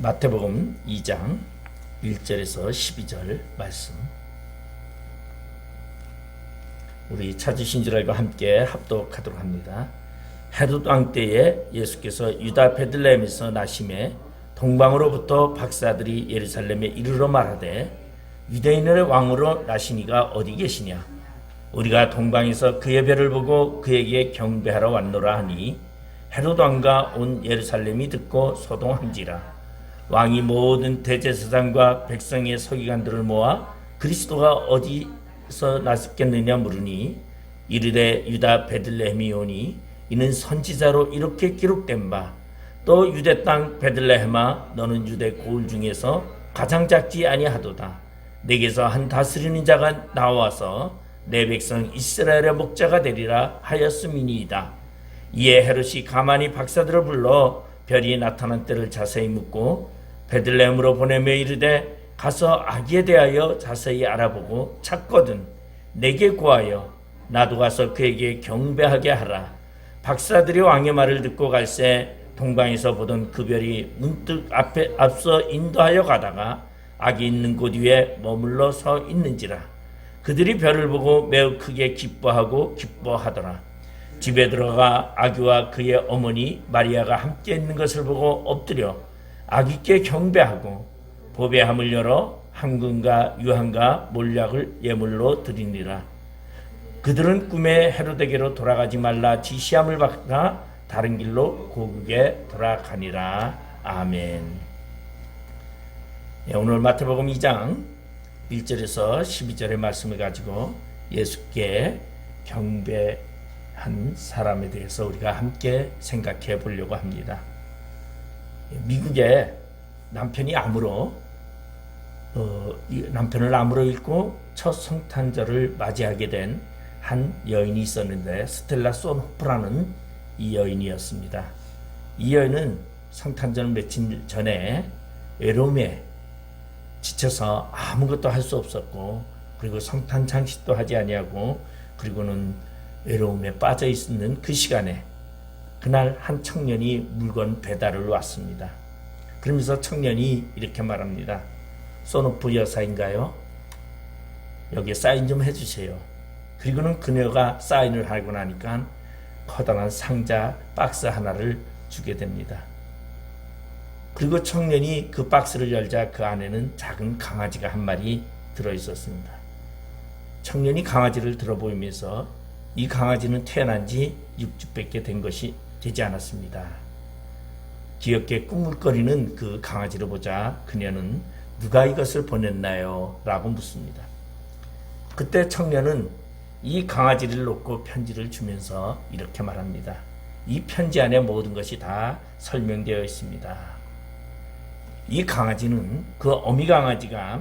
마태복음 2장 1절에서 12절 말씀, 우리 찾으신 줄 알고 함께 합독하도록 합니다. 헤롯 왕 때에 예수께서 유다 베들레헴에서 나심에 동방으로부터 박사들이 예루살렘에 이르러 말하되 유대인의 왕으로 나시니가 어디 계시냐? 우리가 동방에서 그의 별을 보고 그에게 경배하러 왔노라 하니 헤롯 왕과 온 예루살렘이 듣고 소동한지라. 왕이 모든 대제사장과 백성의 서기관들을 모아 그리스도가 어디서 났겠느냐 물으니 이르되 유다 베들레헴이오니 이는 선지자로 이렇게 기록된 바 또 유대 땅 베들레헴아 너는 유대 고을 중에서 가장 작지 아니하도다. 내게서 한 다스리는 자가 나와서 내 백성 이스라엘의 목자가 되리라 하였음이니이다. 이에 헤롯이 가만히 박사들을 불러 별이 나타난 때를 자세히 묻고 베들레헴으로 보내며 이르되 가서 아기에 대하여 자세히 알아보고 찾거든 내게 구하여 나도 가서 그에게 경배하게 하라. 박사들이 왕의 말을 듣고 갈새 동방에서 보던 그 별이 문득 앞서 인도하여 가다가 아기 있는 곳 위에 머물러 서 있는지라. 그들이 별을 보고 매우 크게 기뻐하더라. 집에 들어가 아기와 그의 어머니 마리아가 함께 있는 것을 보고 엎드려 아기께 경배하고 보배함을 열어 황금과 유황과 몰약을 예물로 드리니라. 그들은 꿈에 헤롯에게로 돌아가지 말라 지시함을 받아 다른 길로 고국에 돌아가니라. 아멘. 오늘 마태복음 2장 1절에서 12절의 말씀을 가지고 예수께 경배한 사람에 대해서 우리가 함께 생각해 보려고 합니다. 미국에 남편을 암으로 잃고 첫 성탄절을 맞이하게 된 한 여인이 있었는데 스텔라 손호프라는 이 여인이었습니다. 이 여인은 성탄절 며칠 전에 외로움에 지쳐서 아무것도 할 수 없었고, 그리고 성탄 장식도 하지 아니하고, 그리고는 외로움에 빠져 있는 그 시간에 그날 한 청년이 물건 배달을 왔습니다. 그러면서 청년이 이렇게 말합니다. 소노프 여사인가요? 여기에 사인 좀 해주세요. 그리고는 그녀가 사인을 하고 나니까 커다란 상자 박스 하나를 주게 됩니다. 그리고 청년이 그 박스를 열자 그 안에는 작은 강아지가 한 마리 들어있었습니다. 청년이 강아지를 들어보이면서 이 강아지는 태어난 지 6주밖에 된 것이 되지 않았습니다. 귀엽게 꾸물거리는 그 강아지를 보자 그녀는 누가 이것을 보냈나요? 라고 묻습니다. 그때 청년은 이 강아지를 놓고 편지를 주면서 이렇게 말합니다. 이 편지 안에 모든 것이 다 설명되어 있습니다. 이 강아지는 그 어미개가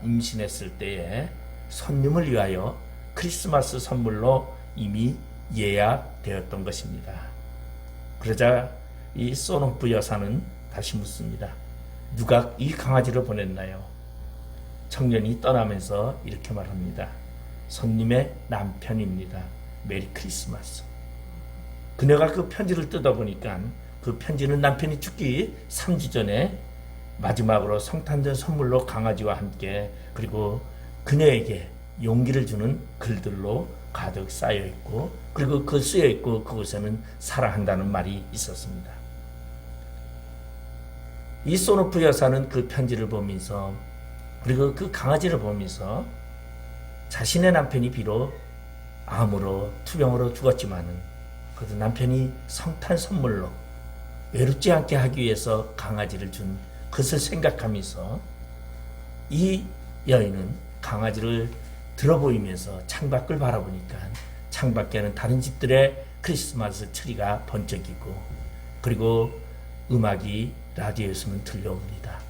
임신했을 때에 손님을 위하여 크리스마스 선물로 이미 예약되었던 것입니다. 그러자 이 소노프 여사는 다시 묻습니다. 누가 이 강아지를 보냈나요? 청년이 떠나면서 이렇게 말합니다. 손님의 남편입니다. 메리 크리스마스. 그녀가 그 편지를 뜯어보니까 그 편지는 남편이 죽기 3주 전에 마지막으로 성탄절 선물로 강아지와 함께 그리고 그녀에게 용기를 주는 글들로 가득 쌓여있고, 그리고 그 쓰여있고 그곳에는 사랑한다는 말이 있었습니다. 이 소노프 여사는 그 편지를 보면서 그리고 그 강아지를 보면서 자신의 남편이 비록 암으로 투병으로 죽었지만은 그래도 남편이 성탄 선물로 외롭지 않게 하기 위해서 강아지를 준 그것을 생각하면서 이 여인은 강아지를 들어보이면서 창밖을 바라보니까 창밖에는 다른 집들의 크리스마스 트리가 번쩍이고, 그리고 음악이 라디오에서는 들려옵니다.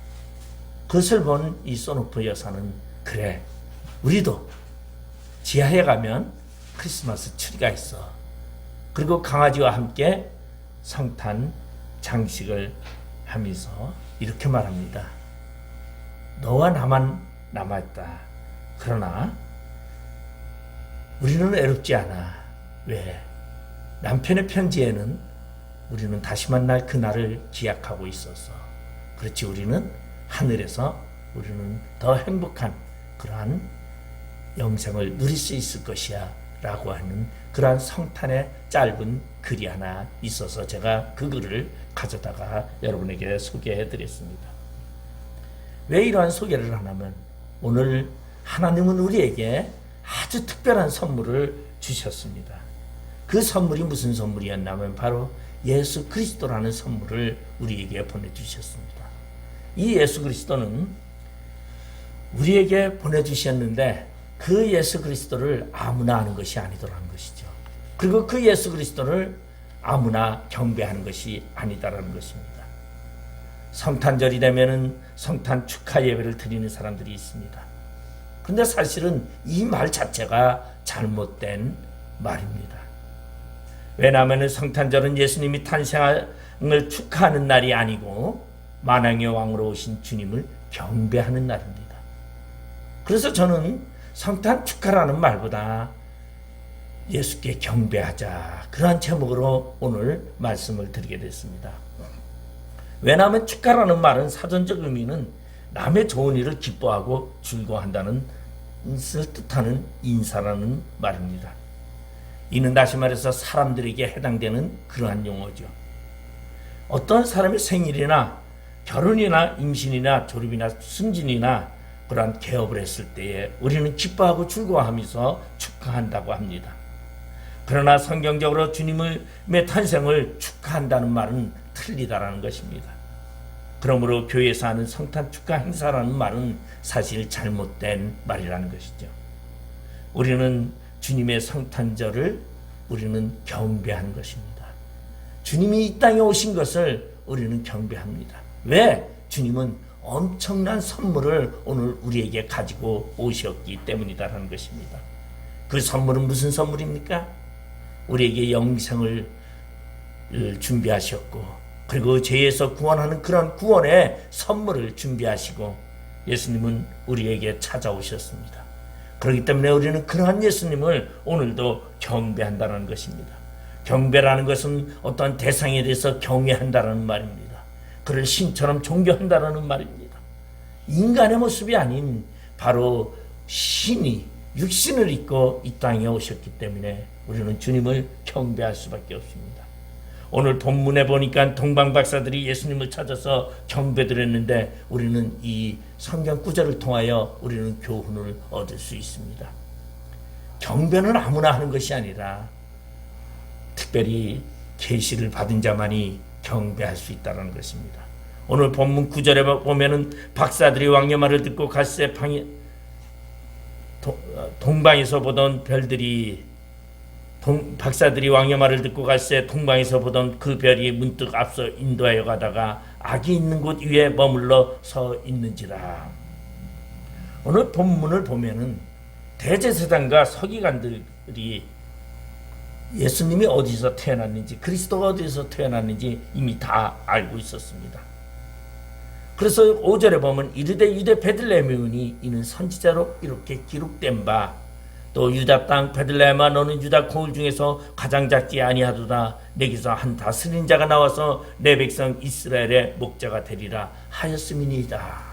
그것을 본 이 소노프 여사는 그래, 우리도 지하에 가면 크리스마스 트리가 있어. 그리고 강아지와 함께 성탄 장식을 하면서 이렇게 말합니다. 너와 나만 남았다. 그러나 우리는 외롭지 않아. 왜? 남편의 편지에는 우리는 다시 만날 그날을 기약하고 있었어. 그렇지 우리는 하늘에서 우리는 더 행복한 그러한 영생을 누릴 수 있을 것이야 라고 하는 그러한 성탄의 짧은 글이 하나 있어서 제가 그 글을 가져다가 여러분에게 소개해 드렸습니다. 왜 이러한 소개를 하냐면 오늘 하나님은 우리에게 아주 특별한 선물을 주셨습니다. 그 선물이 무슨 선물이었냐면 바로 예수 그리스도라는 선물을 우리에게 보내주셨습니다. 이 예수 그리스도는 우리에게 보내주셨는데 그 예수 그리스도를 아무나 아는 것이 아니더라는 것이죠. 그리고 그 예수 그리스도를 아무나 경배하는 것이 아니다라는 것입니다. 성탄절이 되면은 성탄 축하 예배를 드리는 사람들이 있습니다. 그런데 사실은 이 말 자체가 잘못된 말입니다. 왜냐하면 성탄절은 예수님이 탄생을 축하하는 날이 아니고 만왕의 왕으로 오신 주님을 경배하는 날입니다. 그래서 저는 성탄 축하라는 말보다 예수께 경배하자 그러한 제목으로 오늘 말씀을 드리게 됐습니다. 왜냐하면 축하라는 말은 사전적 의미는 남의 좋은 일을 기뻐하고 즐거워한다는 것을 뜻하는 인사라는 말입니다. 이는 다시 말해서 사람들에게 해당되는 그러한 용어죠. 어떤 사람의 생일이나 결혼이나 임신이나 졸업이나 승진이나 그러한 개업을 했을 때에 우리는 기뻐하고 즐거워하면서 축하한다고 합니다. 그러나 성경적으로 주님의 탄생을 축하한다는 말은 틀리다라는 것입니다. 그러므로 교회에서 하는 성탄 축하 행사라는 말은 사실 잘못된 말이라는 것이죠. 우리는 주님의 성탄절을 우리는 경배하는 것입니다. 주님이 이 땅에 오신 것을 우리는 경배합니다. 왜? 주님은 엄청난 선물을 오늘 우리에게 가지고 오셨기 때문이다라는 것입니다. 그 선물은 무슨 선물입니까? 우리에게 영생을 준비하셨고 그리고 죄에서 구원하는 그런 구원의 선물을 준비하시고 예수님은 우리에게 찾아오셨습니다. 그렇기 때문에 우리는 그러한 예수님을 오늘도 경배한다는 것입니다. 경배라는 것은 어떤 대상에 대해서 경외한다는 말입니다. 그를 신처럼 존경한다는 말입니다. 인간의 모습이 아닌 바로 신이 육신을 입고 이 땅에 오셨기 때문에 우리는 주님을 경배할 수밖에 없습니다. 오늘 본문에 보니까 동방 박사들이 예수님을 찾아서 경배드렸는데 우리는 이 성경 구절을 통하여 우리는 교훈을 얻을 수 있습니다. 경배는 아무나 하는 것이 아니라 특별히 계시를 받은 자만이 경배할 수 있다는 것입니다. 오늘 본문 9절에 보면은 박사들이 왕의 말을 듣고 갈새 동방에서 보던 별들이 박사들이 왕의 말을 듣고 갈새 동방에서 보던 그 별이 문득 앞서 인도하여 가다가 악이 있는 곳 위에 머물러 서 있는지라. 오늘 본문을 보면은 대제사장과 서기관들이 예수님이 어디서 태어났는지 그리스도가 어디서 태어났는지 이미 다 알고 있었습니다. 그래서 5절에 보면 이르되 유대 베들레헴이니 이는 선지자로 이렇게 기록된 바 또 유다 땅 베들레헴아 너는 유다 고을 중에서 가장 작지 아니하도다 내게서 한 다스린 자가 나와서 내 백성 이스라엘의 목자가 되리라 하였음이니이다.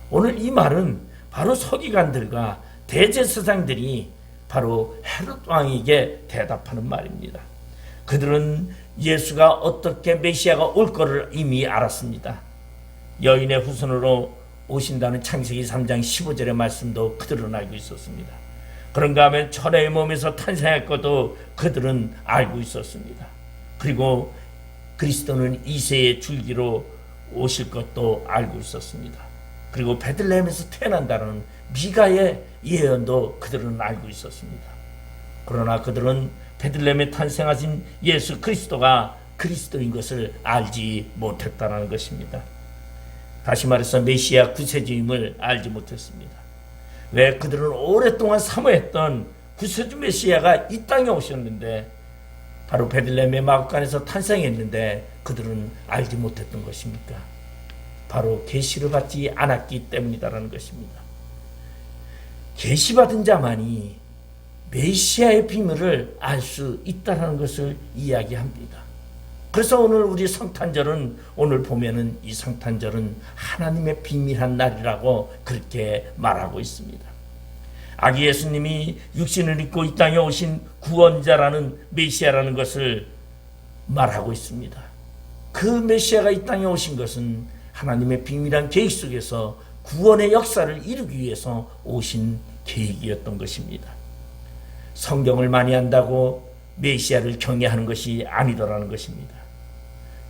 오늘 이 말은 바로 서기관들과 대제사장들이 바로 헤롯 왕에게 대답하는 말입니다. 그들은 예수가 어떻게 메시아가 올 것을 이미 알았습니다. 여인의 후손으로 오신다는 창세기 3장 15절의 말씀도 그들은 알고 있었습니다. 그런가 하면 천의 몸에서 탄생할 것도 그들은 알고 있었습니다. 그리고 그리스도는 이새의 줄기로 오실 것도 알고 있었습니다. 그리고 베들레헴에서 태어난다는 미가의 예언도 그들은 알고 있었습니다. 그러나 그들은 베들레헴에 탄생하신 예수 그리스도가 그리스도인 것을 알지 못했다는 것입니다. 다시 말해서 메시아 구세주임을 알지 못했습니다. 왜? 그들은 오랫동안 사모했던 구세주 메시아가 이 땅에 오셨는데 바로 베들레헴의 마구간에서 탄생했는데 그들은 알지 못했던 것입니까? 바로 계시를 받지 않았기 때문이다라는 것입니다. 계시받은 자만이 메시아의 비밀을 알 수 있다는 것을 이야기합니다. 그래서 오늘 우리 성탄절은, 오늘 보면은 이 성탄절은 하나님의 비밀한 날이라고 그렇게 말하고 있습니다. 아기 예수님이 육신을 입고 이 땅에 오신 구원자라는 메시아라는 것을 말하고 있습니다. 그 메시아가 이 땅에 오신 것은 하나님의 비밀한 계획 속에서 구원의 역사를 이루기 위해서 오신 계획이었던 것입니다. 성경을 많이 한다고 메시아를 경외하는 것이 아니더라는 것입니다.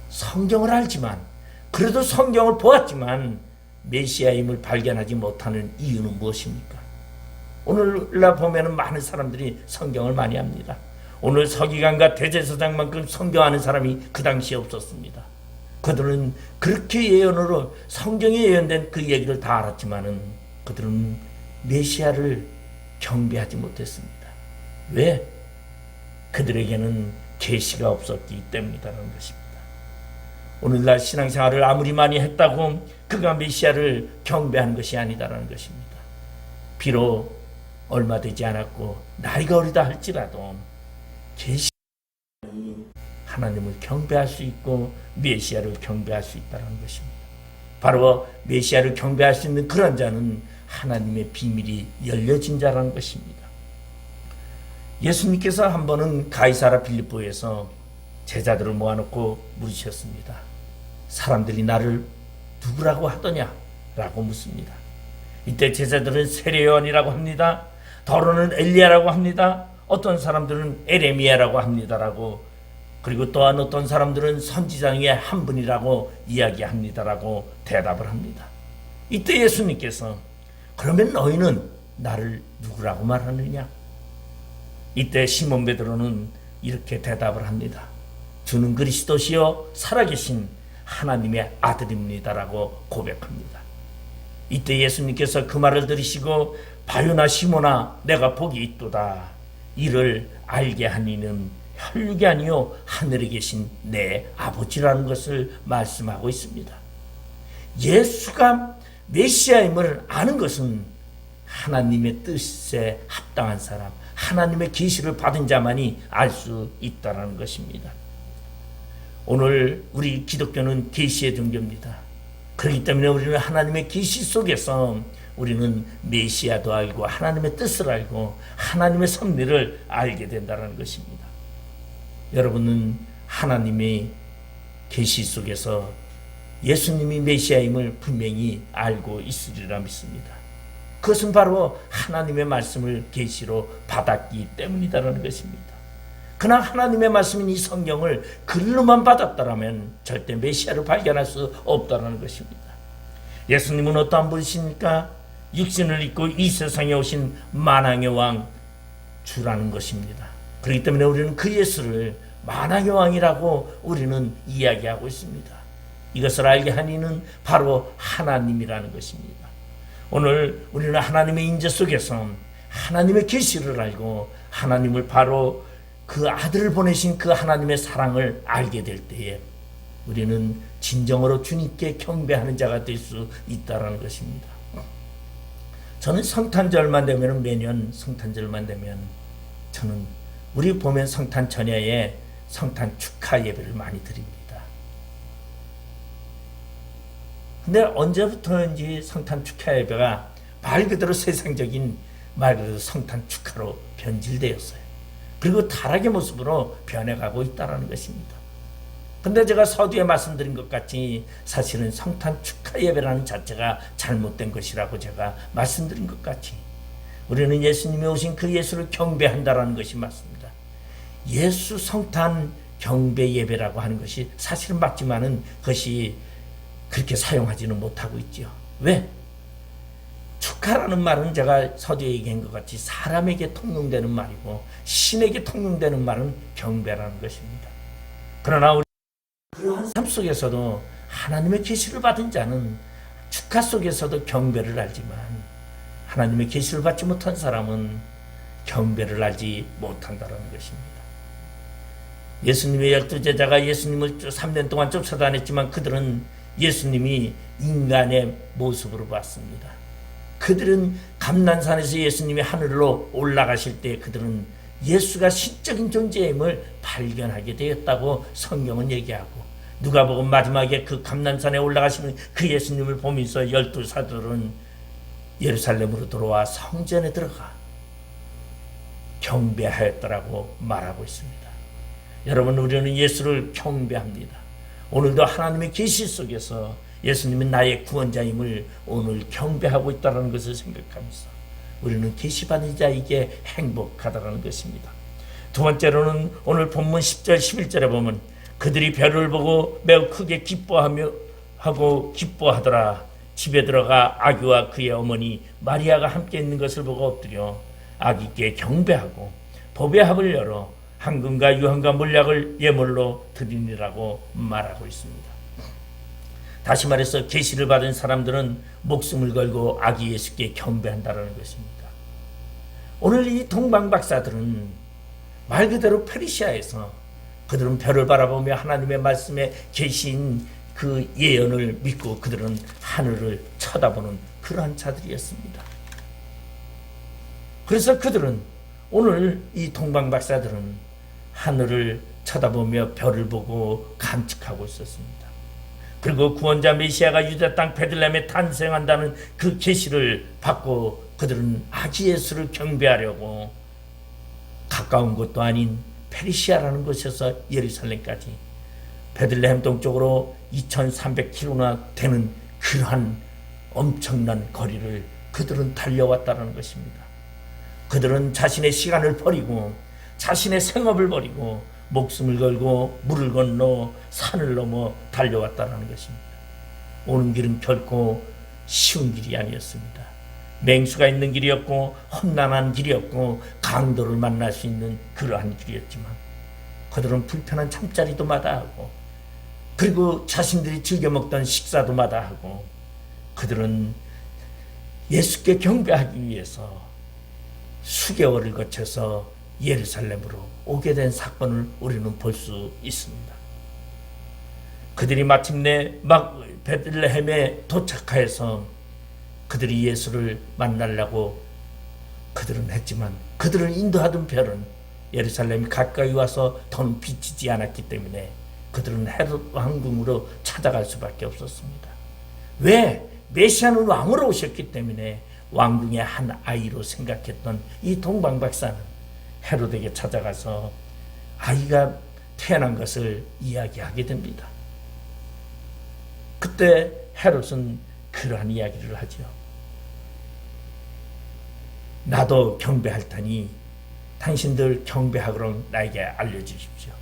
성경을 알지만, 그래도 성경을 보았지만 메시아임을 발견하지 못하는 이유는 무엇입니까? 오늘날 보면 많은 사람들이 성경을 많이 합니다. 오늘 서기관과 대제사장만큼 성경하는 사람이 그 당시에 없었습니다. 그들은 그렇게 예언으로 성경에 예언된 그 얘기를 다 알았지만은 그들은 메시아를 경배하지 못했습니다. 왜? 그들에게는 계시가 없었기 때문이라는 것입니다. 오늘날 신앙생활을 아무리 많이 했다고 그가 메시아를 경배하는 것이 아니다라는 것입니다. 비록 얼마 되지 않았고 나이가 어리다 할지라도 계시 하나님을 경배할 수 있고 메시아를 경배할 수 있다는 것입니다. 바로 메시아를 경배할 수 있는 그런 자는 하나님의 비밀이 열려진 자라는 것입니다. 예수님께서 한 번은 가이사라 빌립보에서 제자들을 모아놓고 물으셨습니다. 사람들이 나를 누구라고 하더냐? 라고 묻습니다. 이때 제자들은 세례 요한이라고 합니다. 더러는 엘리야라고 합니다. 어떤 사람들은 에레미야라고 합니다라고, 그리고 또한 어떤 사람들은 선지자 중에 한 분이라고 이야기합니다라고 대답을 합니다. 이때 예수님께서 그러면 너희는 나를 누구라고 말하느냐? 이때 시몬 베드로는 이렇게 대답을 합니다. 주는 그리스도시요 살아계신 하나님의 아들입니다라고 고백합니다. 이때 예수님께서 그 말을 들으시고 바요나 시몬아 내가 복이 있도다. 이를 알게 하니는 혈육이 아니요 하늘에 계신 내 아버지라는 것을 말씀하고 있습니다. 예수가 메시아임을 아는 것은 하나님의 뜻에 합당한 사람, 하나님의 계시를 받은 자만이 알 수 있다는 것입니다. 오늘 우리 기독교는 계시의 종교입니다. 그렇기 때문에 우리는 하나님의 계시 속에서 우리는 메시아도 알고 하나님의 뜻을 알고 하나님의 섭리를 알게 된다는 것입니다. 여러분은 하나님의 계시 속에서 예수님이 메시아임을 분명히 알고 있으리라 믿습니다. 그것은 바로 하나님의 말씀을 계시로 받았기 때문이다라는 것입니다. 그러나 하나님의 말씀인 이 성경을 글로만 받았다면 절대 메시아를 발견할 수 없다는 것입니다. 예수님은 어떠한 분이십니까? 육신을 입고 이 세상에 오신 만왕의 왕 주라는 것입니다. 그렇기 때문에 우리는 그 예수를 만왕의 왕이라고 우리는 이야기하고 있습니다. 이것을 알게 하니는 바로 하나님이라는 것입니다. 오늘 우리는 하나님의 인재 속에서 하나님의 계시를 알고 하나님을 바로 그 아들을 보내신 그 하나님의 사랑을 알게 될 때에 우리는 진정으로 주님께 경배하는 자가 될 수 있다는 것입니다. 저는 성탄절만 되면, 매년 성탄절만 되면 저는 우리 보면 성탄 전야에 성탄 축하 예배를 많이 드립니다. 근데 언제부터인지 성탄 축하 예배가 말 그대로 세상적인 말 그대로 성탄 축하로 변질되었어요. 그리고 타락의 모습으로 변해가고 있다는 것입니다. 근데 제가 서두에 말씀드린 것 같이 사실은 성탄 축하 예배라는 자체가 잘못된 것이라고 제가 말씀드린 것 같이 우리는 예수님이 오신 그 예수를 경배한다라는 것이 맞습니다. 예수 성탄 경배 예배라고 하는 것이 사실은 맞지만은 그것이 그렇게 사용하지는 못하고 있죠. 왜? 축하라는 말은 제가 서두에 얘기한 것 같이 사람에게 통용되는 말이고 신에게 통용되는 말은 경배라는 것입니다. 그러나 우리 그러한 삶 속에서도 하나님의 계시를 받은 자는 축하 속에서도 경배를 알지만 하나님의 계시를 받지 못한 사람은 경배를 알지 못한다는 것입니다. 예수님의 12제자가 예수님을 3년 동안 쫓아다녔지만 그들은 예수님이 인간의 모습으로 봤습니다. 그들은 감난산에서 예수님이 하늘로 올라가실 때 그들은 예수가 신적인 존재임을 발견하게 되었다고 성경은 얘기하고, 누가복음 마지막에 그 감람산에 올라가시는 그 예수님을 보면서 12사도는 예루살렘으로 들어와 성전에 들어가 경배하였더라고 말하고 있습니다. 여러분, 우리는 예수를 경배합니다. 오늘도 하나님의 계시 속에서 예수님은 나의 구원자임을 오늘 경배하고 있다는 것을 생각하면서 우리는 계시받은 자에게 행복하다는 것입니다. 두 번째로는 오늘 본문 10절 11절에 보면 그들이 별을 보고 매우 크게 기뻐하더라. 집에 들어가 아기와 그의 어머니 마리아가 함께 있는 것을 보고 엎드려 아기께 경배하고 법의 합을 열어 황금과 유황과 몰약을 예물로 드리니라고 말하고 있습니다. 다시 말해서 계시를 받은 사람들은 목숨을 걸고 아기 예수께 경배한다는 것입니다. 오늘 이 동방 박사들은 말 그대로 페르시아에서 그들은 별을 바라보며 하나님의 말씀에 계신 그 예언을 믿고 그들은 하늘을 쳐다보는 그러한 자들이었습니다. 그래서 그들은 오늘 이 동방 박사들은 하늘을 쳐다보며 별을 보고 감측하고 있었습니다. 그리고 구원자 메시아가 유다 땅 베들레헴에 탄생한다는 그 계시를 받고 그들은 아기 예수를 경배하려고 가까운 곳도 아닌 페르시아라는 곳에서 예루살렘까지 베들레헴 동쪽으로 2300km나 되는 그러한 엄청난 거리를 그들은 달려왔다는 것입니다. 그들은 자신의 시간을 버리고 자신의 생업을 버리고 목숨을 걸고 물을 건너 산을 넘어 달려왔다는 것입니다. 오는 길은 결코 쉬운 길이 아니었습니다. 맹수가 있는 길이었고 험난한 길이었고 강도를 만날 수 있는 그러한 길이었지만 그들은 불편한 잠자리도 마다하고 그리고 자신들이 즐겨 먹던 식사도 마다하고 그들은 예수께 경배하기 위해서 수개월을 거쳐서 예루살렘으로 오게 된 사건을 우리는 볼 수 있습니다. 그들이 마침내 막 베들레헴에 도착하여서 그들이 예수를 만나려고 그들은 했지만 그들을 인도하던 별은 예루살렘이 가까이 와서 더는 비치지 않았기 때문에 그들은 헤롯 왕궁으로 찾아갈 수밖에 없었습니다. 왜? 메시아는 왕으로 오셨기 때문에 왕궁의 한 아이로 생각했던 이 동방 박사는 헤롯에게 찾아가서 아이가 태어난 것을 이야기하게 됩니다. 그때 헤롯은 그러한 이야기를 하죠. 나도 경배할 테니 당신들 경배하도록 나에게 알려주십시오.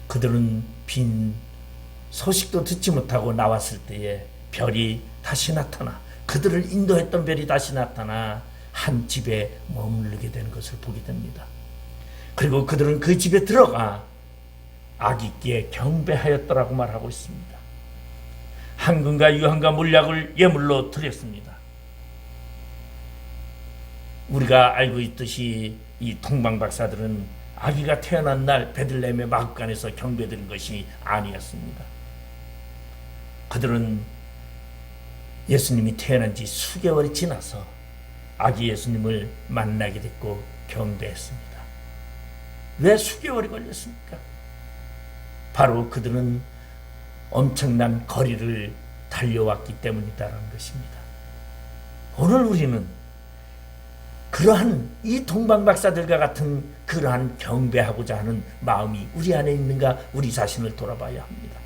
그들은 빈 소식도 듣지 못하고 나왔을 때에 별이 다시 나타나 그들을 인도했던 별이 다시 나타나 한 집에 머무르게 되는 것을 보게 됩니다. 그리고 그들은 그 집에 들어가 아기께 경배하였더라고 말하고 있습니다. 황금과 유황과 몰약을 예물로 드렸습니다. 우리가 알고 있듯이 이 동방 박사들은 아기가 태어난 날 베들레헴의 마구간에서 경배드린 것이 아니었습니다. 그들은 예수님이 태어난 지 수개월이 지나서 아기 예수님을 만나게 됐고 경배했습니다. 왜 수개월이 걸렸습니까? 바로 그들은 엄청난 거리를 달려왔기 때문이라는 것입니다. 오늘 우리는 그러한 이 동방 박사들과 같은 그러한 경배하고자 하는 마음이 우리 안에 있는가 우리 자신을 돌아봐야 합니다.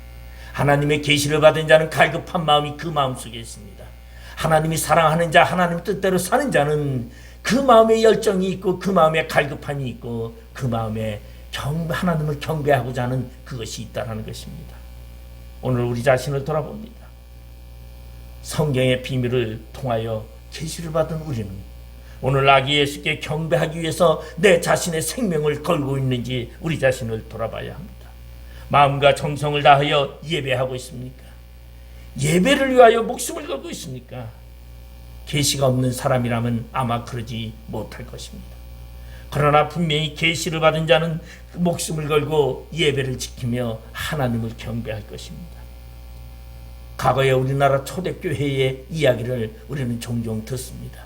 하나님의 계시를 받은 자는 갈급한 마음이 그 마음 속에 있습니다. 하나님이 사랑하는 자, 하나님 뜻대로 사는 자는 그 마음에 열정이 있고 그 마음에 갈급함이 있고 그 마음에 하나님을 경배하고자 하는 그것이 있다는 것입니다. 오늘 우리 자신을 돌아봅니다. 성경의 비밀을 통하여 계시를 받은 우리는 오늘 아기 예수께 경배하기 위해서 내 자신의 생명을 걸고 있는지 우리 자신을 돌아봐야 합니다. 마음과 정성을 다하여 예배하고 있습니까? 예배를 위하여 목숨을 걸고 있습니까? 계시가 없는 사람이라면 아마 그러지 못할 것입니다. 그러나 분명히 계시를 받은 자는 목숨을 걸고 예배를 지키며 하나님을 경배할 것입니다. 과거에 우리나라 초대교회의 이야기를 우리는 종종 듣습니다.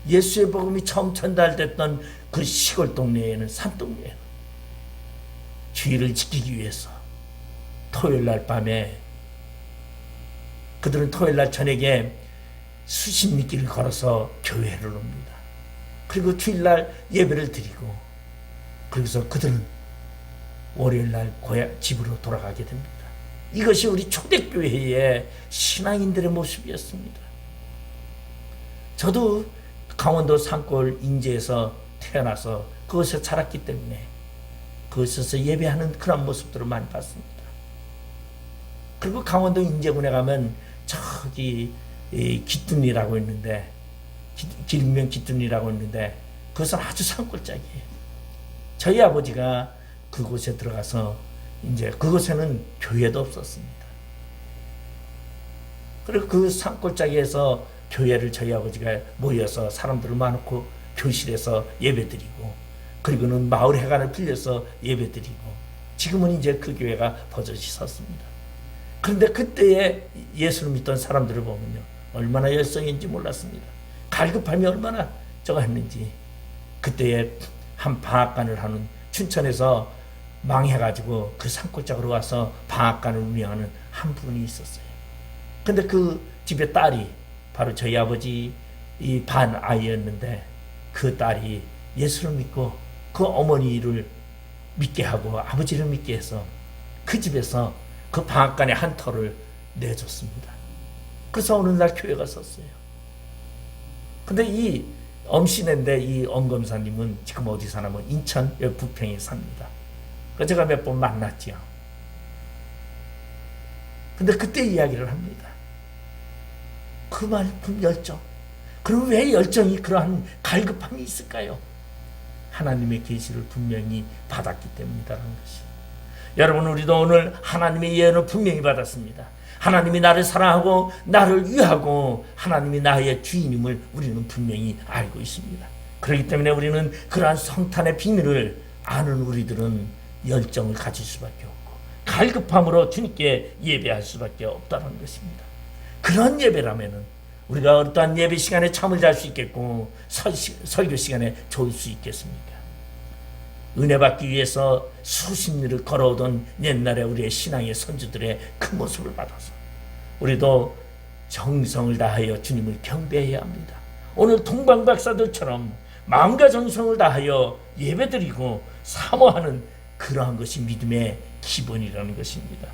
예수의 복음이 처음 전달됐던 그 시골 동네에는, 산동네에는 주의를 지키기 위해서 토요일 날 밤에, 그들은 토요일 날 저녁에 수십 리길을 걸어서 교회를 옵니다. 그리고 주일날 예배를 드리고, 그래서 그들은 월요일날 집으로 돌아가게 됩니다. 이것이 우리 초대교회의 신앙인들의 모습이었습니다. 저도 강원도 산골 인제에서 태어나서 그곳에 자랐기 때문에 그곳에서 예배하는 그런 모습들을 많이 봤습니다. 그리고 강원도 인제군에 가면 저기 기둥이라고 있는데, 길명 기둥이라고 있는데, 그것은 아주 산골짜기예요. 저희 아버지가 그곳에 들어가서, 이제 그곳에는 교회도 없었습니다. 그리고 그 산골짜기에서 교회를 저희 아버지가 모여서 사람들을 많고 교실에서 예배드리고, 그리고는 마을 회관을 빌려서 예배드리고, 지금은 이제 그 교회가 버젓이 섰습니다. 그런데 그때에 예수를 믿던 사람들을 보면요, 얼마나 열성인지 몰랐습니다. 갈급함이 얼마나 저거 했는지. 그때에 한 방앗간을 하는, 춘천에서 망해가지고 그 산골짜기로 와서 방앗간을 운영하는 한 분이 있었어요. 근데 그 집의 딸이 바로 저희 아버지 이 반 아이였는데, 그 딸이 예수를 믿고 그 어머니를 믿게 하고 아버지를 믿게 해서 그 집에서 그 방앗간의 한 터를 내줬습니다. 그래서 어느 날 교회가 섰어요. 근데 이 엄씨인데, 이 엄검사님은 지금 어디 사냐면 인천 여기 부평에 삽니다. 그 제가 몇 번 만났지요. 근데 그때 이야기를 합니다. 그만큼 열정. 그럼 왜 열정이, 그러한 갈급함이 있을까요? 하나님의 계시를 분명히 받았기 때문이라는 것이. 여러분, 우리도 오늘 하나님의 예언을 분명히 받았습니다. 하나님이 나를 사랑하고 나를 위하고 하나님이 나의 주인임을 우리는 분명히 알고 있습니다. 그렇기 때문에 우리는 그러한 성탄의 비밀을 아는 우리들은 열정을 가질 수밖에 없고 갈급함으로 주님께 예배할 수밖에 없다는 것입니다. 그런 예배라면은 우리가 어떠한 예배 시간에 잠을 잘 수 있겠고 설교 시간에 좋을 수 있겠습니까? 은혜 받기 위해서 수십 리를 걸어오던 옛날에 우리의 신앙의 선주들의 그 모습을 받아서 우리도 정성을 다하여 주님을 경배해야 합니다. 오늘 동방박사들처럼 마음과 정성을 다하여 예배드리고 사모하는 그러한 것이 믿음의 기본이라는 것입니다.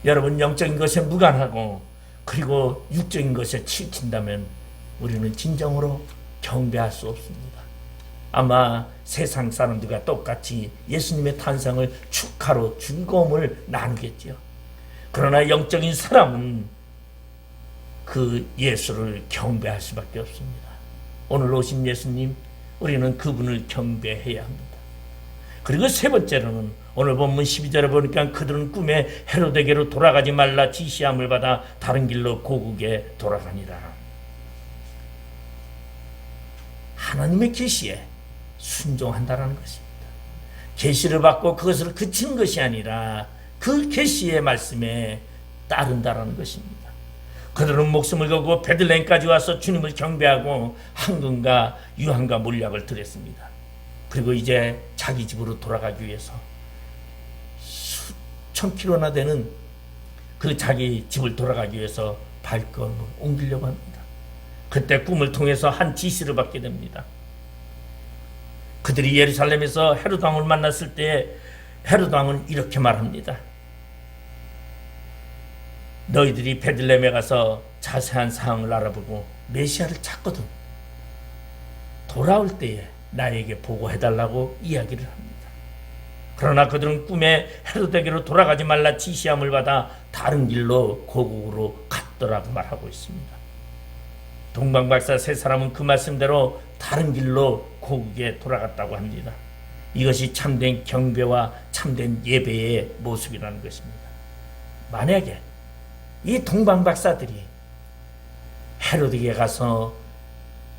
여러분, 영적인 것에 무관하고 그리고 육적인 것에 치우친다면 우리는 진정으로 경배할 수 없습니다. 아마 세상 사람들과 똑같이 예수님의 탄생을 축하로 즐거움을 나누겠지요. 그러나 영적인 사람은 그 예수를 경배할 수밖에 없습니다. 오늘 오신 예수님, 우리는 그분을 경배해야 합니다. 그리고 세 번째로는 오늘 본문 12절에 보니까 그들은 꿈에 헤로데게로 돌아가지 말라 지시함을 받아 다른 길로 고국에 돌아가니라. 하나님의 계시에 순종한다라는 것입니다. 계시를 받고 그것을 그치는 것이 아니라 그 계시의 말씀에 따른다라는 것입니다. 그들은 목숨을 걸고 베들레헴까지 와서 주님을 경배하고 황금과 유황과 몰약을 드렸습니다. 그리고 이제 자기 집으로 돌아가기 위해서 수천 킬로나 되는 그 자기 집을 돌아가기 위해서 발걸음을 옮기려고 합니다. 그때 꿈을 통해서 한 지시를 받게 됩니다. 그들이 예루살렘에서 헤롯 왕을 만났을 때 헤롯 왕은 이렇게 말합니다. 너희들이 베들레헴에 가서 자세한 사항을 알아보고 메시아를 찾거든 돌아올 때에 나에게 보고해달라고 이야기를 합니다. 그러나 그들은 꿈에 헤롯에게로 돌아가지 말라 지시함을 받아 다른 길로 고국으로 갔더라고 말하고 있습니다. 동방박사 세 사람은 그 말씀대로 다른 길로 고국에 돌아갔다고 합니다. 이것이 참된 경배와 참된 예배의 모습이라는 것입니다. 만약에 이 동방박사들이 헤롯에게 가서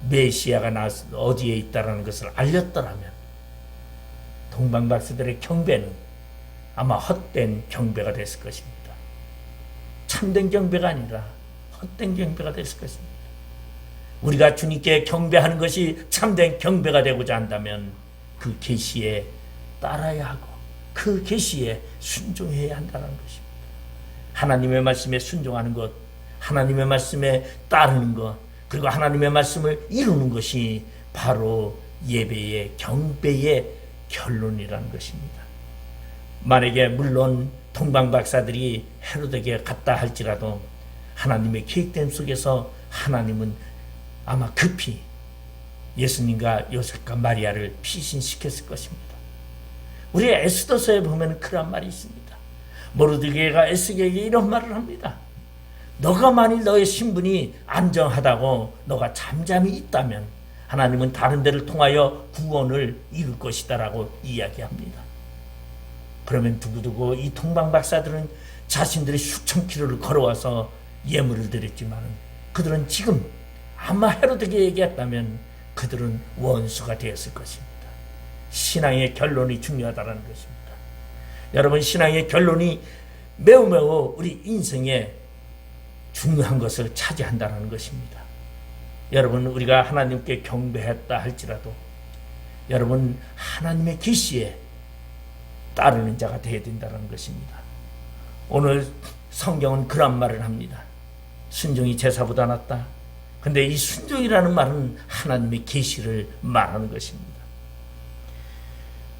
메시아가 어디에 있다는 것을 알렸더라면 동방박사들의 경배는 아마 헛된 경배가 됐을 것입니다. 참된 경배가 아니라 헛된 경배가 됐을 것입니다. 우리가 주님께 경배하는 것이 참된 경배가 되고자 한다면 그 계시에 따라야 하고 그 계시에 순종해야 한다는 것입니다. 하나님의 말씀에 순종하는 것, 하나님의 말씀에 따르는 것, 그리고 하나님의 말씀을 이루는 것이 바로 예배의 경배의 결론이라는 것입니다. 만약에 물론 동방박사들이 헤로데에게 갔다 할지라도 하나님의 계획됨 속에서 하나님은 아마 급히 예수님과 요셉과 마리아를 피신시켰을 것입니다. 우리 에스더서에 보면 그런 말이 있습니다. 모르드게가 에스겔에게 이런 말을 합니다. 너가 만일 너의 신분이 안정하다고 너가 잠잠히 있다면 하나님은 다른 데를 통하여 구원을 이룰 것이다 라고 이야기합니다. 그러면 두고두고 이 동방박사들은 자신들이 수천 킬로를 걸어와서 예물을 드렸지만 그들은 지금 아마 헤로데에게 얘기했다면 그들은 원수가 되었을 것입니다. 신앙의 결론이 중요하다는 것입니다. 여러분, 신앙의 결론이 매우 우리 인생에 중요한 것을 차지한다는 것입니다. 여러분, 우리가 하나님께 경배했다 할지라도 여러분 하나님의 계시에 따르는 자가 되어야 된다는 것입니다. 오늘 성경은 그런 말을 합니다. 순종이 제사보다 낫다. 근데 이 순종이라는 말은 하나님의 계시를 말하는 것입니다.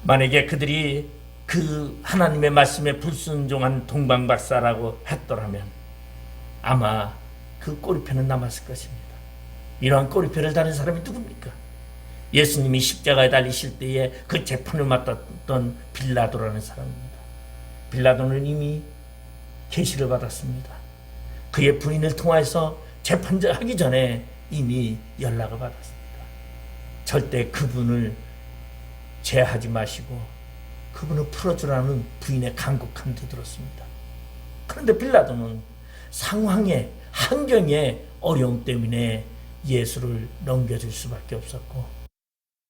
만약에 그들이 그 하나님의 말씀에 불순종한 동방박사라고 했더라면 아마 그 꼬리표는 남았을 것입니다. 이러한 꼬리표를 다른 사람이 누굽니까? 예수님이 십자가에 달리실 때에 그 재판을 맡았던 빌라도라는 사람입니다. 빌라도는 이미 계시를 받았습니다. 그의 부인을 통해서 재판하기 전에 이미 연락을 받았습니다. 절대 그분을 제하지 마시고 그분을 풀어주라는 부인의 간곡함도 들었습니다. 그런데 빌라도는 상황의 환경의 어려움 때문에 예수를 넘겨줄 수밖에 없었고,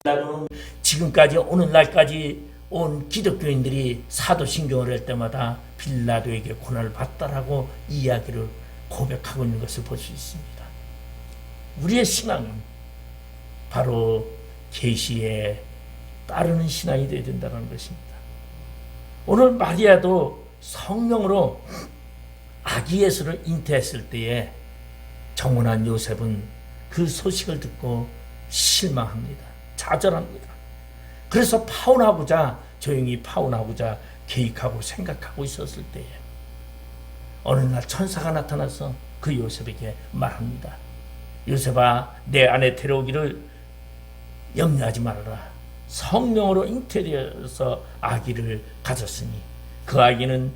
빌라도는 지금까지 오늘날까지 온 기독교인들이 사도신경을 할 때마다 빌라도에게 고난을 받다라고 이야기를 고백하고 있는 것을 볼 수 있습니다. 우리의 신앙은 바로 계시에 따르는 신앙이 되어야 된다는 것입니다. 오늘 마리아도 성령으로 아기 예수를 잉태했을 때에 정혼한 요셉은 그 소식을 듣고 실망합니다. 좌절합니다. 그래서 조용히 파혼하고자 계획하고 생각하고 있었을 때에 어느 날 천사가 나타나서 그 요셉에게 말합니다. 요셉아, 내 아내 데려오기를 염려하지 말아라. 성령으로 잉태되어서 아기를 가졌으니 그 아기는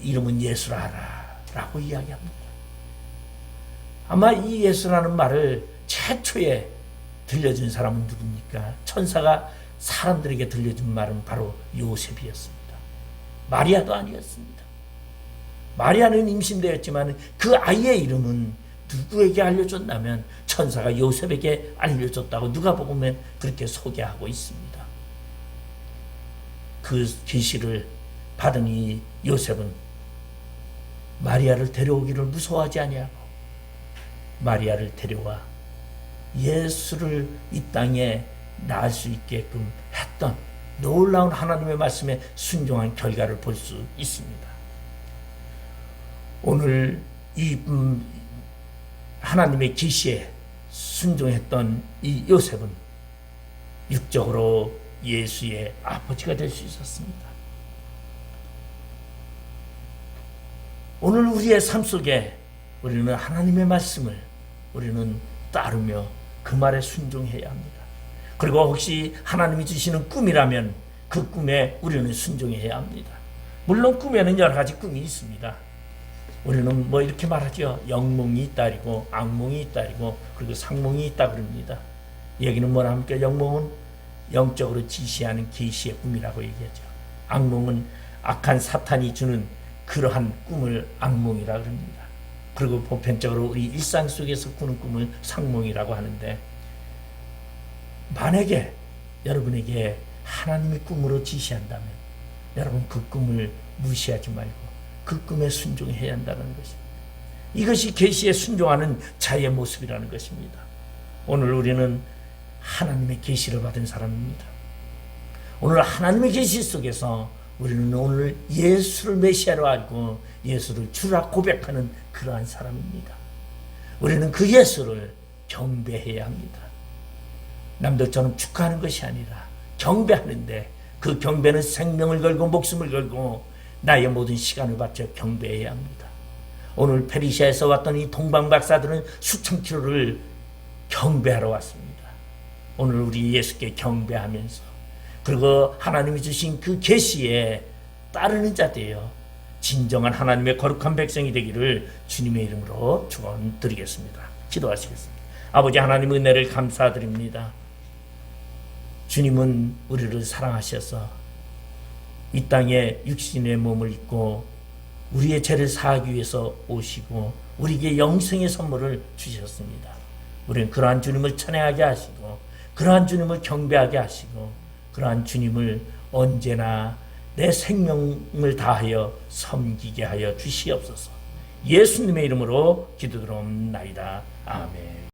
이름은 예수라 하라 라고 이야기합니다. 아마 이 예수라는 말을 최초에 들려준 사람은 누굽니까? 천사가 사람들에게 들려준 말은 바로 요셉이었습니다. 마리아도 아니었습니다. 마리아는 임신되었지만 그 아이의 이름은 누구에게 알려줬냐면 천사가 요셉에게 알려줬다고 누가복음에 그렇게 소개하고 있습니다. 그 계시를 받은 이 요셉은 마리아를 데려오기를 무서워하지 아니하고 마리아를 데려와 예수를 이 땅에 낳을 수 있게끔 했던 놀라운 하나님의 말씀에 순종한 결과를 볼 수 있습니다. 오늘 이 하나님의 계시에 순종했던 이 요셉은 육적으로 예수의 아버지가 될 수 있었습니다. 오늘 우리의 삶 속에 우리는 하나님의 말씀을 우리는 따르며 그 말에 순종해야 합니다. 그리고 혹시 하나님이 주시는 꿈이라면 그 꿈에 우리는 순종해야 합니다. 물론 꿈에는 여러 가지 꿈이 있습니다. 우리는 뭐 이렇게 말하죠. 영몽이 있다리고 악몽이 있다리고 그리고 상몽이 있다 그럽니다. 여기는 뭐라 합니까? 영몽은 영적으로 지시하는 계시의 꿈이라고 얘기하죠. 악몽은 악한 사탄이 주는 그러한 꿈을 악몽이라 그럽니다. 그리고 보편적으로 우리 일상 속에서 꾸는 꿈을 상몽이라고 하는데, 만약에 여러분에게 하나님의 꿈으로 지시한다면 여러분 그 꿈을 무시하지 말고 그 꿈에 순종해야 한다는 것입니다. 이것이 계시에 순종하는 자의 모습이라는 것입니다. 오늘 우리는 하나님의 계시를 받은 사람입니다. 오늘 하나님의 계시 속에서 우리는 오늘 예수를 메시아로 알고 예수를 주라 고백하는 그러한 사람입니다. 우리는 그 예수를 경배해야 합니다. 남들처럼 축하하는 것이 아니라 경배하는데, 그 경배는 생명을 걸고 목숨을 걸고 나의 모든 시간을 바쳐 경배해야 합니다. 오늘 페르시아에서 왔던 이 동방 박사들은 수천 킬로를 경배하러 왔습니다. 오늘 우리 예수께 경배하면서, 그리고 하나님이 주신 그 계시에 따르는 자 되어 진정한 하나님의 거룩한 백성이 되기를 주님의 이름으로 축원드리겠습니다. 기도하시겠습니다. 아버지 하나님, 은혜를 감사드립니다. 주님은 우리를 사랑하셔서 이 땅에 육신의 몸을 입고 우리의 죄를 사하기 위해서 오시고 우리에게 영생의 선물을 주셨습니다. 우리는 그러한 주님을 찬양하게 하시고, 그러한 주님을 경배하게 하시고, 그러한 주님을 언제나 내 생명을 다하여 섬기게 하여 주시옵소서. 예수님의 이름으로 기도드리옵나이다. 아멘.